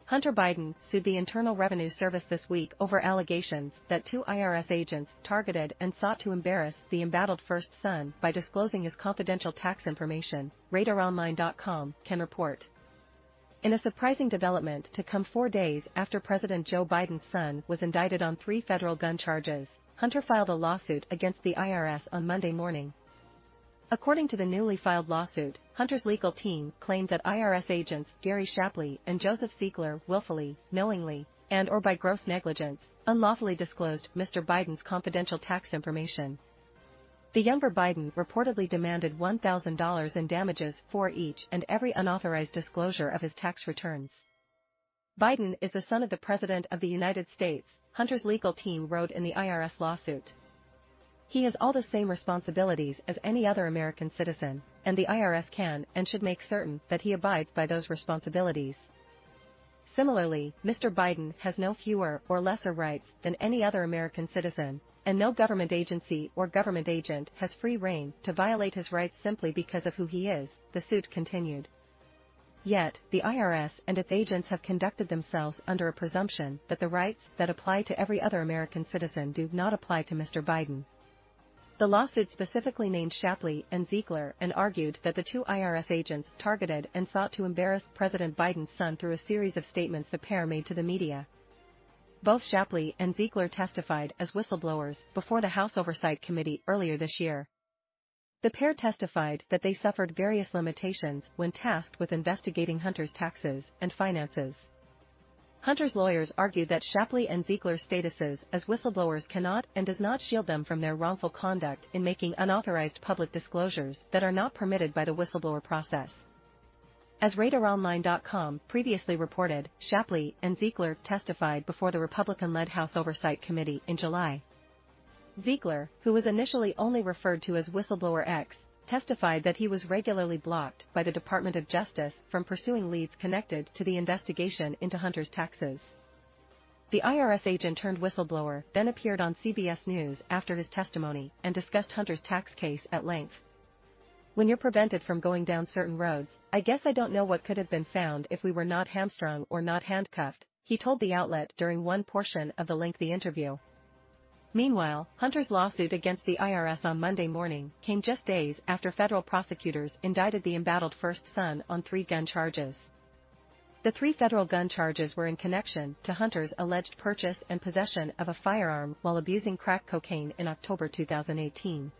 Hunter Biden sued the Internal Revenue Service this week over allegations that 2 IRS agents targeted and sought to embarrass the embattled first son by disclosing his confidential tax information, RadarOnline.com can report. In a surprising development to come 4 days after President Joe Biden's son was indicted on 3 federal gun charges, Hunter filed a lawsuit against the IRS on Monday morning. According to the newly filed lawsuit, Hunter's legal team claimed that IRS agents Gary Shapley and Joseph Ziegler willfully, knowingly, and/or by gross negligence, unlawfully disclosed Mr. Biden's confidential tax information. The younger Biden reportedly demanded $1,000 in damages for each and every unauthorized disclosure of his tax returns. Biden is the son of the President of the United States, Hunter's legal team wrote in the IRS lawsuit. He has all the same responsibilities as any other American citizen, and the IRS can and should make certain that he abides by those responsibilities. Similarly, Mr. Biden has no fewer or lesser rights than any other American citizen, and no government agency or government agent has free rein to violate his rights simply because of who he is, the suit continued. Yet, the IRS and its agents have conducted themselves under a presumption that the rights that apply to every other American citizen do not apply to Mr. Biden. The lawsuit specifically named Shapley and Ziegler and argued that the 2 IRS agents targeted and sought to embarrass President Biden's son through a series of statements the pair made to the media. Both Shapley and Ziegler testified as whistleblowers before the House Oversight Committee earlier this year. The pair testified that they suffered various limitations when tasked with investigating Hunter's taxes and finances. Hunter's lawyers argued that Shapley and Ziegler's statuses as whistleblowers cannot and does not shield them from their wrongful conduct in making unauthorized public disclosures that are not permitted by the whistleblower process. As RadarOnline.com previously reported, Shapley and Ziegler testified before the Republican-led House Oversight Committee in July. Ziegler, who was initially only referred to as Whistleblower X, testified that he was regularly blocked by the Department of Justice from pursuing leads connected to the investigation into Hunter's taxes. The IRS agent turned whistleblower then appeared on CBS News after his testimony and discussed Hunter's tax case at length. "When you're prevented from going down certain roads, I guess I don't know what could have been found if we were not hamstrung or not handcuffed," he told the outlet during one portion of the lengthy interview. Meanwhile, Hunter's lawsuit against the IRS on Monday morning came just days after federal prosecutors indicted the embattled first son on 3 gun charges. The 3 federal gun charges were in connection to Hunter's alleged purchase and possession of a firearm while abusing crack cocaine in October 2018.